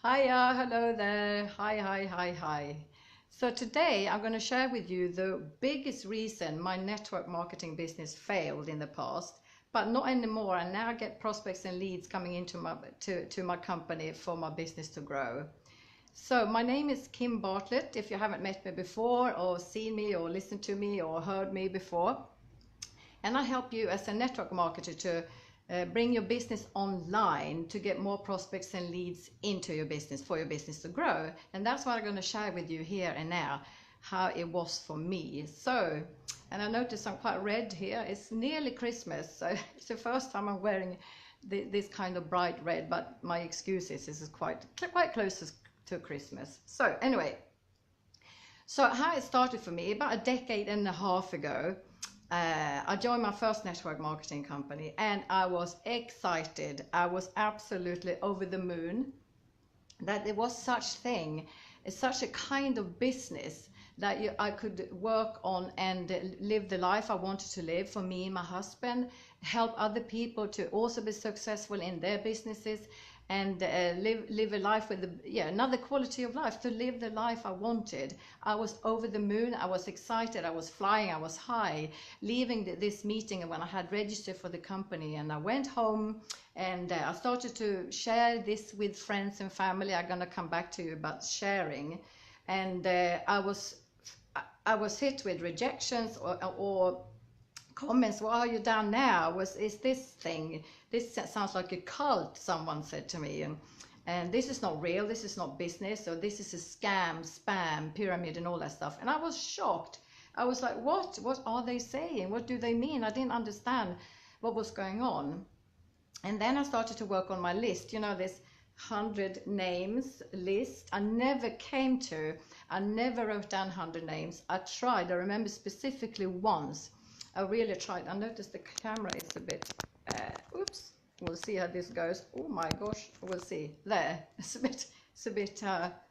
Hiya, hello there. Hi. So today I'm going to share with you the biggest reason my network marketing business failed in the past, but not anymore. And now I get prospects and leads coming into my company for my business to grow. So my name is Kim Bartlett. If you haven't met me before or seen me or listened to me or heard me before, and I help you as a network marketer to bring your business online to get more prospects and leads into your business for your business to grow. And that's what I'm going to share with you here and now, how it was for me. So, and I noticed I'm quite red here. It's nearly Christmas, so it's the first time I'm wearing this kind of bright red, but my excuse is this is quite close to Christmas. So anyway, so how it started for me about a decade and a half ago. I joined my first network marketing company and I was excited. I was absolutely over the moon that there was such a kind of business that I could work on and live the life I wanted to live for me and my husband, help other people to also be successful in their businesses, and live a life with another quality of life, to live the life I wanted. I was over the moon. I was excited. I was flying. I was high, leaving this meeting when I had registered for the company, and I went home and I started to share this with friends and family. I'm gonna come back to you about sharing, and I was hit with rejections or comments. Why are you down now? Is this thing? This sounds like a cult, someone said to me, and this is not real. This is not business. So this is a scam, spam, pyramid, and all that stuff. And I was shocked. I was like, what? What are they saying? What do they mean? I didn't understand what was going on. And then I started to work on my list. You know, this 100 names list. I never wrote down 100 names. I tried. I remember specifically once. I really tried. I noticed the camera is a bit, oops, we'll see how this goes. Oh my gosh, we'll see. There, it's a bit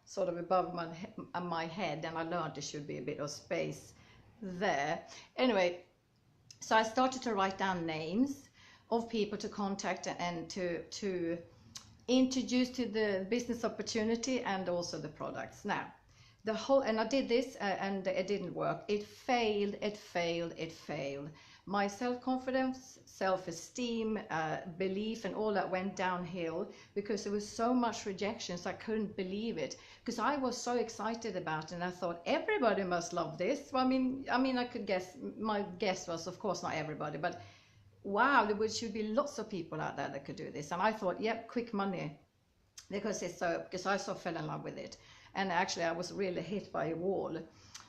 sort of above my head, and I learned there should be a bit of space there. Anyway, so I started to write down names of people to contact and to introduce to the business opportunity and also the products. Now, and I did this and it didn't work. It failed. My self-confidence, self-esteem, belief and all that went downhill because there was so much rejection, so I couldn't believe it, because I was so excited about it and I thought everybody must love this. Well, I mean I could guess. My guess was, of course, not everybody, but wow, there should be lots of people out there that could do this. And I thought, yep, quick money, because I so fell in love with it. And actually I was really hit by a wall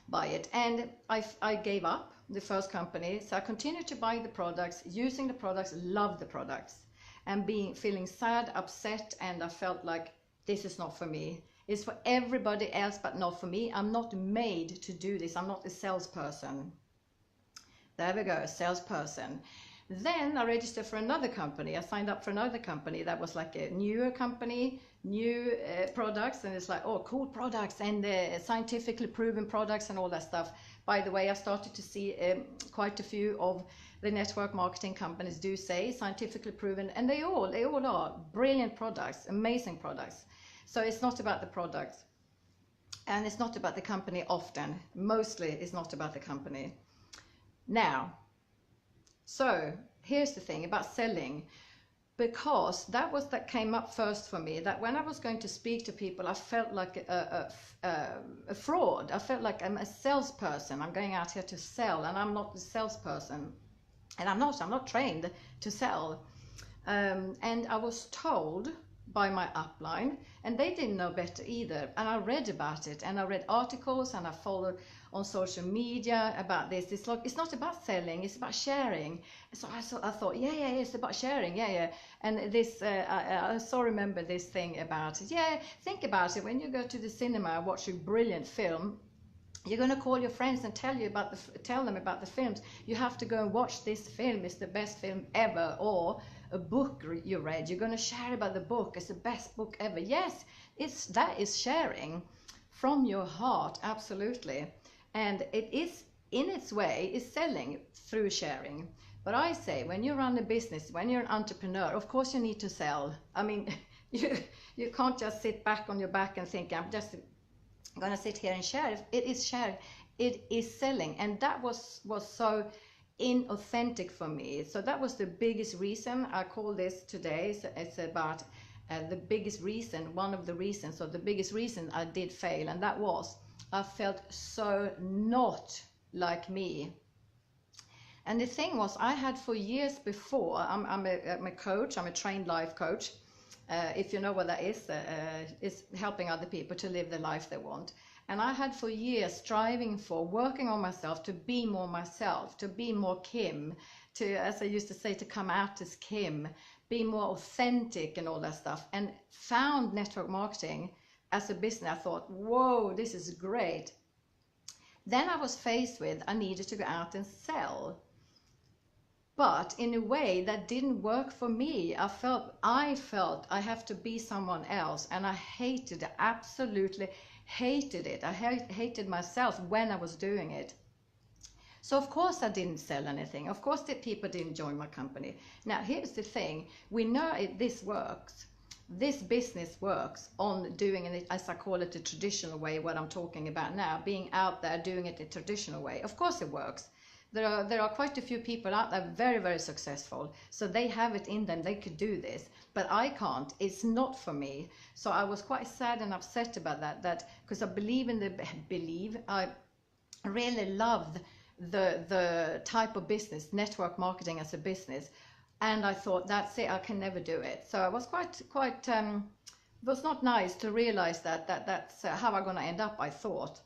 by it, and I gave up the first company. So I continued to buy the products, using the products, love the products, and feeling sad, upset, and I felt like this is not for me. It's for everybody else but not for me. I'm not made to do this. I'm not a salesperson. There we go, salesperson. Then I registered for another company. I signed up for another company that was like a newer company, new products, and it's like, oh, cool products and scientifically proven products and all that stuff. By the way, I started to see quite a few of the network marketing companies do say scientifically proven, and they all are brilliant products, amazing products. So it's not about the products, and it's not about the company often. Mostly it's not about the company. Now, so here's the thing about selling, because that came up first for me, that when I was going to speak to people, I felt like a fraud. I felt like I'm a salesperson. I'm going out here to sell, and I'm not a salesperson, and I'm not trained to sell. And I was told by my upline, and they didn't know better either. And I read about it, and I read articles, and I followed on social media about this. It's like, it's not about selling, it's about sharing. So I thought, yeah, it's about sharing, yeah. And this, I so remember this thing about it. Yeah, think about it. When you go to the cinema and watch a brilliant film, you're going to call your friends and tell them about the films. You have to go and watch this film. It's the best film ever. Or a book you read, you're going to share about the book. It's the best book ever. Yes, that is sharing from your heart, absolutely. And it is, in its way, is selling through sharing. But I say, when you run a business, when you're an entrepreneur, of course you need to sell. I mean, You can't just sit back on your back and think, I'm just going to sit here and share. It is sharing, it is selling. And that was so inauthentic for me. So that was the biggest reason I call this today. So it's about the biggest reason, one of the reasons, or the biggest reason I did fail. And that was, I felt so not like me. And the thing was, I had for years before, I'm a coach, I'm a trained life coach. If you know what that is helping other people to live the life they want. And I had for years striving for, working on myself to be more myself, to be more Kim, to, as I used to say, to come out as Kim, be more authentic and all that stuff. And found network marketing as a business. I thought, whoa, this is great. Then I was faced with, I needed to go out and sell. But in a way that didn't work for me. I felt I have to be someone else, and I hated it, absolutely hated it. I hated myself when I was doing it. So of course I didn't sell anything. Of course the people didn't join my company. Now here's the thing, we know this works. This business works on doing it, as I call it, the traditional way, what I'm talking about now, being out there doing it the traditional way. Of course it works. There are quite a few people out there very, very successful. So they have it in them, they could do this. But I can't, it's not for me. So I was quite sad and upset about that because I I really loved the type of business, network marketing as a business. And I thought, that's it, I can never do it. So I was quite it was not nice to realize that's how I'm going to end up, I thought.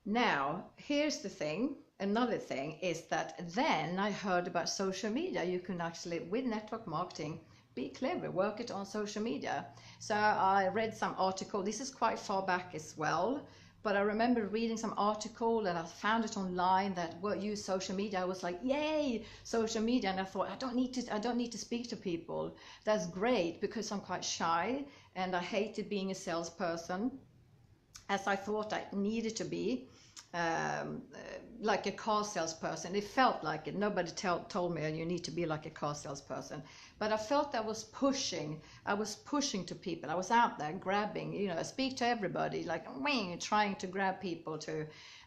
Now, here's the thing, another thing is that then I heard about social media. You can actually, with network marketing, be clever, work it on social media. So I read some article, this is quite far back as well, but I remember reading some article and I found it online that use social media. I was like, yay, social media. And I thought, I don't need to speak to people. That's great, because I'm quite shy and I hated being a salesperson, as I thought I needed to be, like a car salesperson. It felt like it. Nobody told me you need to be like a car salesperson. But I felt I was pushing to people. I was out there grabbing, speak to everybody, like trying to grab people to,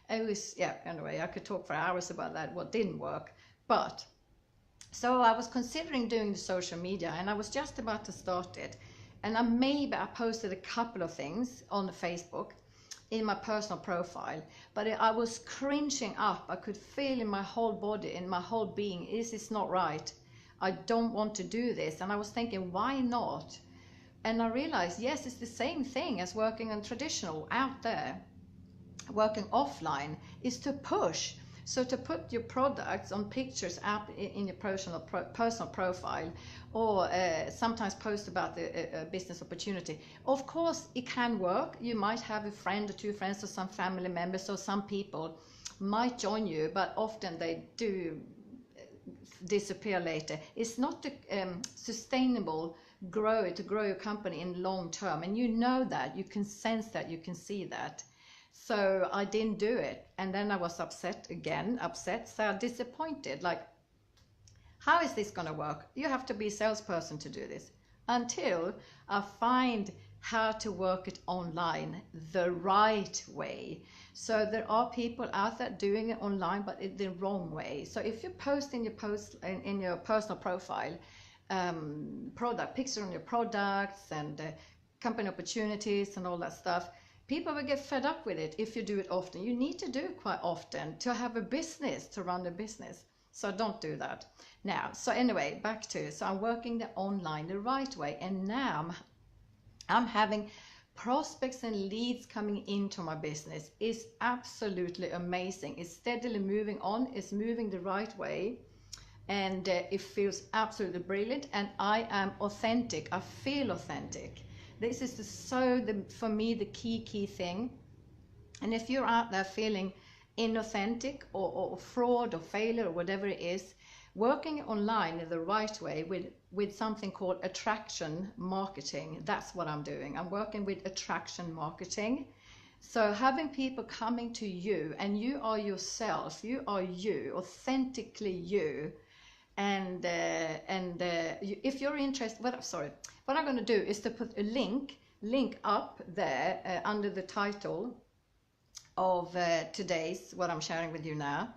anyway, I could talk for hours about that, what didn't work. But, so I was considering doing the social media and I was just about to start it. And I posted a couple of things on the Facebook in my personal profile, but I was cringing up. I could feel in my whole body, in my whole being, this is not right. I don't want to do this. And I was thinking, why not? And I realized, yes, it's the same thing as working on traditional out there. Working offline is to push. So to put your products on pictures out in your personal profile, or sometimes post about the business opportunity. Of course, it can work. You might have a friend or two friends or some family members, or some people might join you, but often they do disappear later. It's not sustainable to grow your company in long term, and you know that, you can sense that, you can see that. So I didn't do it, and then I was upset, so disappointed, like, how is this going to work? You have to be a salesperson to do this. Until I find how to work it online the right way. So there are people out there doing it online, but in the wrong way. So if you post in your personal profile, picture on your products and company opportunities and all that stuff, people will get fed up with it if you do it often. You need to do it quite often to have a business, to run a business. So don't do that. Now, so anyway, so I'm working the online the right way, and now I'm having prospects and leads coming into my business. It's absolutely amazing. It's steadily moving on. It's moving the right way, and it feels absolutely brilliant. And I am authentic. I feel authentic. This is for me the key thing. And if you're out there feeling inauthentic or fraud or failure or whatever it is, working online in the right way with something called attraction marketing, that's what I'm doing. I'm working with attraction marketing. So having people coming to you, and you are yourself, you are you, authentically you, If you're interested, what I'm going to do is to put a link up there under the title of today's, what I'm sharing with you now.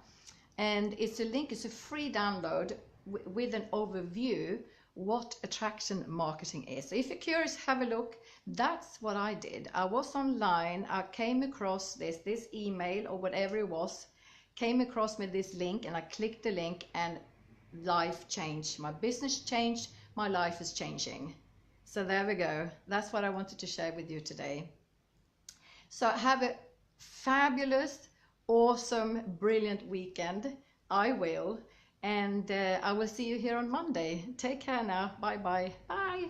And it's a free download with an overview what attraction marketing is. So if you're curious, have a look. That's what I did. I was online, I came across this email or whatever it was, came across with this link, and I clicked the link, and life changed. My business changed, my life is changing. So there we go. That's what I wanted to share with you today. So have a fabulous, awesome, brilliant weekend. I will. And I will see you here on Monday. Take care now. Bye-bye. Bye.